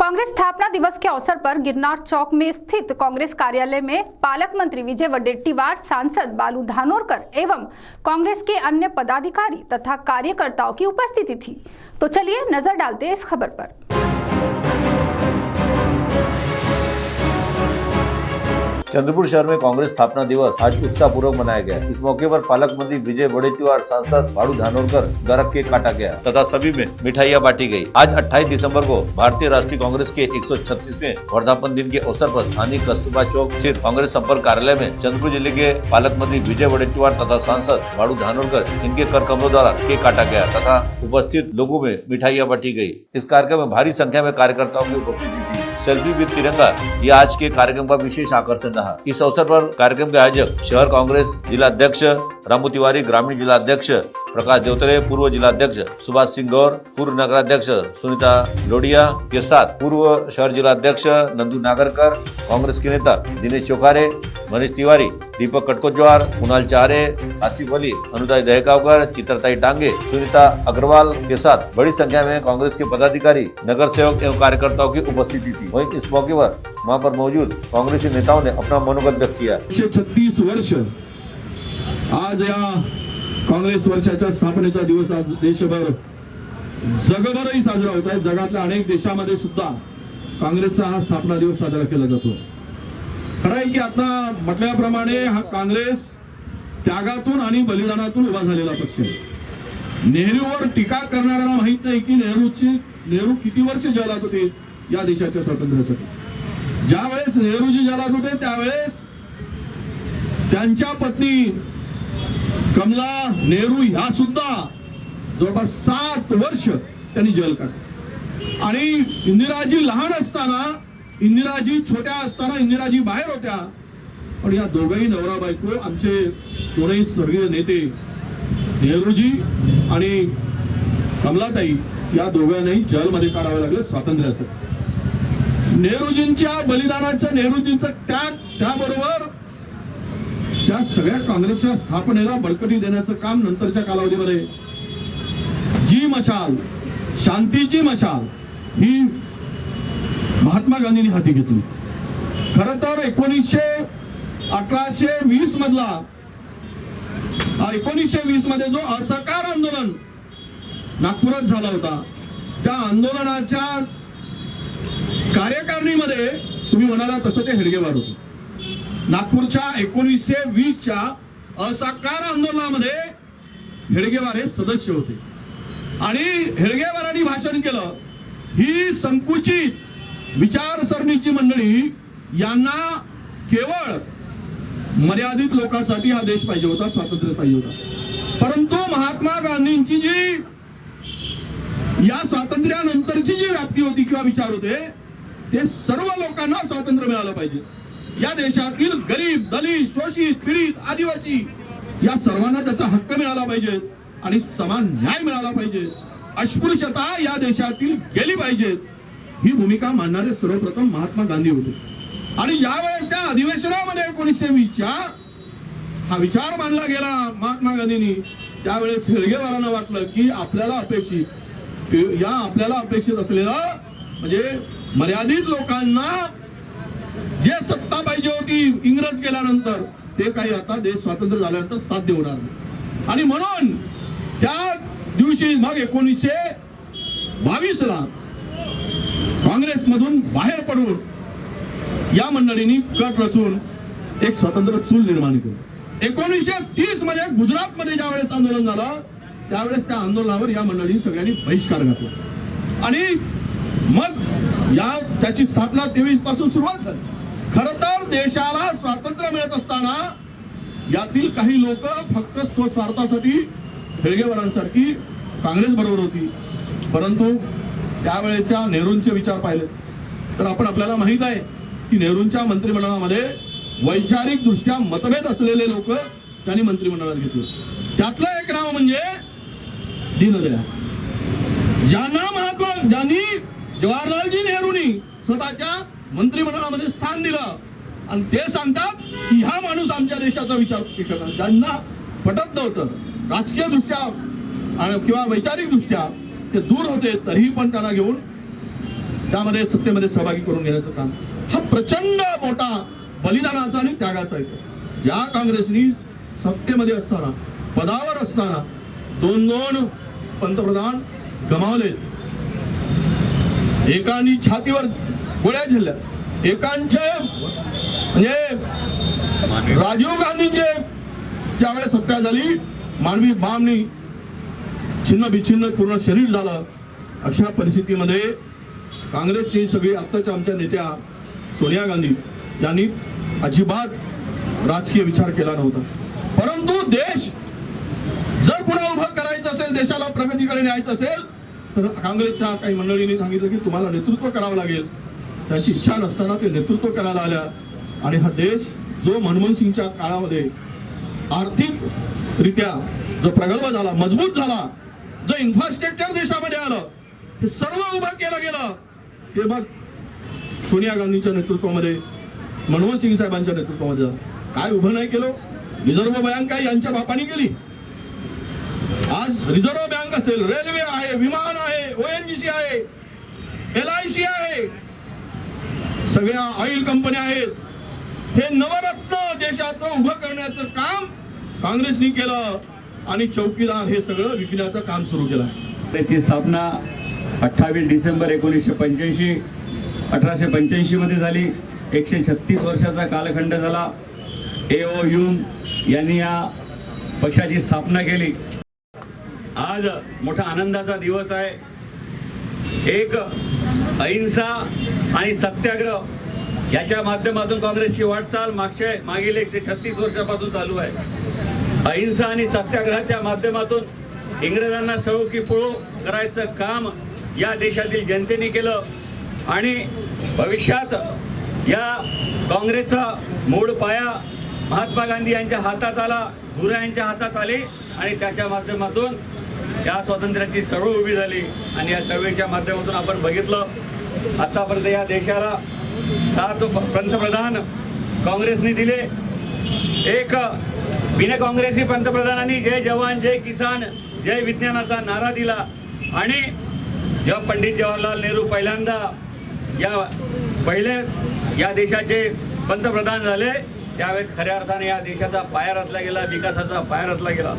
कांग्रेस स्थापना दिवस के अवसर पर गिरनार चौक में स्थित कांग्रेस कार्यालय में पालक मंत्री विजय वडेट्टीवार, सांसद बालू धानोरकर एवं कांग्रेस के अन्य पदाधिकारी तथा कार्यकर्ताओं की उपस्थिति थी। तो चलिए नजर डालते हैं इस खबर पर। चंद्रपुर शहर में कांग्रेस स्थापना दिवस आज उत्साहपूर्वक मनाया गया। इस मौके पर पालक मंत्री विजय वडेट्टीवार, सांसद बालू धानोरकर द्वारा केक काटा गया तथा सभी में मिठाइयां बांटी गई। आज 28 दिसंबर को भारतीय राष्ट्रीय कांग्रेस के 136वें वर्धापन दिन के अवसर पर स्थानीय कस्तूरबा चौक स्थित कांग्रेस संपर्क कार्यालय में चंद्रपुर जिले के पालक मंत्री विजय वडेट्टीवार तथा सांसद बालू धानोरकर इनके कर कमरों द्वारा केक काटा गया तथा उपस्थित लोगों में मिठाइयां बांटी गई। इस कार्यक्रम में भारी संख्या में कार्यकर्ताओं की उपस्थिति थी। सेल्फी विद तिरंगा ये आज के कार्यक्रम का विशेष आकर्षण रहा। इस अवसर पर कार्यक्रम के आयोजक शहर कांग्रेस जिला अध्यक्ष रामू तिवारी, ग्रामीण जिला अध्यक्ष प्रकाश देवतरे, पूर्व जिला अध्यक्ष सुभाष सिंह गौर, पूर्व नगराध्यक्ष सुनीता लोडिया के साथ पूर्व शहर जिला अध्यक्ष नंदू नागरकर, कांग्रेस के नेता दिनेश चोखारे, मनीष तिवारी, दीपक कटकोजवार, कुणाल चारे, आसिफ अली, अनुदाय दहकावकर, चित्रताई टांगे, सुनीता अग्रवाल के साथ बड़ी संख्या में कांग्रेस के पदाधिकारी, नगर सेवक एवं कार्यकर्ताओं की उपस्थिति थी। वहीं इस मौके पर वहां पर मौजूद कांग्रेसी नेताओं ने अपना मनोगत व्यक्त किया। 136 वर्ष आज या काँग्रेस वर्षाच्या स्थापनेचा दिवस आज देशभर जगभरही साजरा होत आहे। जगातल्या अनेक देशांमध्ये सुद्धा काँग्रेसचा हा स्थापना दिवस साजरा केला जातो। खरं आहे की आता म्हटल्याप्रमाणे हा काँग्रेस त्यागातून आणि बलिदानातून उभा झालेला पक्ष आहे। नेहरूवर टीका करणाऱ्यांना माहित नाही की नेहरू किती वर्ष जैलात होते या देशाच्या स्वातंत्र्यासाठी। ज्यावेळेस नेहरूजी जैलात होते त्यावेळेस त्यांच्या पत्नी कमला नेहरू ह्या सुद्धा जवळपास 7 वर्ष त्यांनी जेल काढली। आणि इंदिराजी लहान असताना, इंदिराजी छोट्या असताना इंदिराजी बाहेर होत्या, पण या दोघंही नवरा बायको आमचे दोन्ही स्वर्गीय नेते नेहरूजी आणि कमलाताई या दोघांनाही जेलमध्ये काढावे लागले स्वातंत्र्यासाठी। नेहरूजींच्या बलिदानाचं, नेहरूजींचं त्याग, त्याबरोबर त्या सगळ्या काँग्रेसच्या स्थापनेला बळकटी देण्याचं काम नंतरच्या कालावधीमध्ये जी मशाल, शांतीची मशाल ही महात्मा गांधींनी हाती घेतली। खरं तर 1920 मधला 1920 मध्ये जो असहकार आंदोलन नागपुरात झाला होता, त्या आंदोलनाच्या कार्यकारिणीमध्ये तुम्ही म्हणाला तसं ते हेडगेवार होते। नागपूरच्या 1920च्या असहकार आंदोलनामध्ये हेडगेवार हे सदस्य होते आणि हेडगेवारांनी भाषण केलं, ही संकुचित विचारसरणीची मंडळी यांना केवळ मर्यादित लोकांसाठी हा देश पाहिजे होता, स्वातंत्र्य पाहिजे होता। परंतु महात्मा गांधींची जी या स्वातंत्र्यानंतरची जी व्याप्ती होती किंवा विचार होते, ते सर्व लोकांना स्वातंत्र्य मिळालं पाहिजे। या देशातील गरीब, दलित, शोषित, पीडित, आदिवासी या सर्वांना त्याचा हक्क मिळाला पाहिजे आणि समान न्याय मिळाला पाहिजे। अस्पृश्यता या देशातील गेली पाहिजे, ही भूमिका मानणारे सर्वप्रथम महात्मा गांधी होते। आणि ज्यावेळेस त्या अधिवेशनामध्ये 1920च्या हा विचार मांडला गेला महात्मा गांधींनी, त्यावेळेस हेडगेवारांना वाटलं की आपल्याला अपेक्षित असलेला म्हणजे मर्यादित लोकांना जे सत्ता पाहिजे होती इंग्रज गेल्यानंतर, ते काही आता देश स्वातंत्र्य झाल्यानंतर साध्य होणार नाही। आणि म्हणून त्या दिवशी मग 1922ला काँग्रेसमधून बाहेर पडून या मंडळींनी कट रचून एक स्वतंत्र चूल निर्माण केली। 1930 मध्ये गुजरातमध्ये ज्यावेळेस आंदोलन झालं, त्यावेळेस त्या आंदोलनावर या मंडळींनी सगळ्यांनी बहिष्कार घातला आणि मग त्याची स्थापना 23 पासून सुरुवात झाली। खरं तर देशाला स्वातंत्र्य मिळत असताना यातील काही लोक फक्त स्वस्वार्थासाठी हेडगेवारांसारखी काँग्रेस बरोबर होती, परंतु त्यावेळेच्या नेहरूंचे विचार पाहिले तर आपल्याला माहित आहे की नेहरूंच्या मंत्रिमंडळामध्ये वैचारिक दृष्ट्या मतभेद असलेले लोक त्यांनी मंत्रिमंडळात घेतले। त्यातलं एक नाव म्हणजे दीनदयाळ, ज्यांनी जवाहरलालजी नेहरूंनी स्वतःच्या मंत्रिमंडळामध्ये स्थान दिलं आणि ते सांगतात की हा माणूस आमच्या देशाचा विचार करणार। ज्यांना पटत नव्हतं राजकीय दृष्ट्या किंवा वैचारिक दृष्ट्या ते दूर होते, तरीही पण त्यांना घेऊन त्यामध्ये सत्तेमध्ये सहभागी करून घेण्याचं काम, हा प्रचंड मोठा बलिदानाचा आणि त्यागाचा आहे. या काँग्रेसनी सत्तेमध्ये असताना, पदावर असताना 2 पंतप्रधान गमावले. एकांनी छातीवर गोळ्या झेलल्या, एकांचे म्हणजे राजीव गांधींचे ज्यावेळेस हत्या झाली, मानवी बामनी छिन्न बिछिन्न पूर्ण शरीर झालं. अशा परिस्थितीमध्ये काँग्रेसची सगळी आत्ताच्या आमच्या नेत्या सोनिया गांधी यांनी अजिबात राजकीय विचार केला नव्हता. परंतु देश जर पुन्हा उभं करायचं असेल, देशाला प्रगतीकडे न्यायचं असेल, तर काँग्रेसच्या काही मंडळींनी सांगितलं की तुम्हाला नेतृत्व करावं लागेल. त्याची इच्छा नसताना ते नेतृत्व करायला आल्या आणि हा देश जो मनमोहन सिंगच्या काळामध्ये आर्थिकरित्या जो प्रगल्भ झाला, मजबूत झाला, जो इन्फ्रास्ट्रक्चर देशामध्ये आलं, हे सर्व उभं केलं गेलं. ते मग सोनिया गांधींच्या नेतृत्वामध्ये, मनमोहन सिंग साहेबांच्या नेतृत्वामध्ये झालं. काय उभं नाही केलं? रिझर्व्ह बँक काय यांच्या बापाने केली? आज रिझर्व्ह बँक असेल, रेल्वे आहे, विमान आहे, ONGC आहे, LIC आहे, सगळ्या ऑइल कंपन्या आहेत. हे नवरत्न देशाचं उभं करण्याचं काम काँग्रेसनी केलं आणि चौकीदार हे सगळं विकण्याचं काम सुरू केलं. त्याची स्थापना 28 डिसेंबर 1985 1885 मध्ये झाली. 136 वर्षाचा कालखंड झाला. A.O. ह्यूम यांनी या पक्षाची स्थापना केली. आज मोठा आनंदाचा दिवस आहे. एक अहिंसा आणि सत्याग्रह याच्या माध्यमातून काँग्रेसची वाटचाल मागील 136 वर्षापासून चालू आहे. अहिंसा आणि सत्याग्रहाच्या माध्यमातून इंग्रजांना सळो की पळो करायचं काम या देशातील जनतेने केलं आणि भविष्यात या काँग्रेसचा मूळ पाया महात्मा गांधी यांच्या हातात आला, भुरा यांच्या हातात आले आणि त्याच्या माध्यमातून या स्वातंत्र्याची चळवळ उभी झाली. आणि या चळवळीच्या माध्यमातून आपण बघितलं आतापर्यंत या देशाला 7 पंतप्रधान काँग्रेसने दिले. एक बिना काँग्रेसी पंतप्रधानांनी जय जवान जय किसान जय विज्ञानाचा नारा दिला. आणि जेव्हा पंडित जवाहरलाल नेहरू पहिल्यांदा या देशाचे पंतप्रधान झाले, त्यावेळेस खऱ्या अर्थाने या देशाचा पाया रचला गेला, विकासाचा पाया रचला गेला.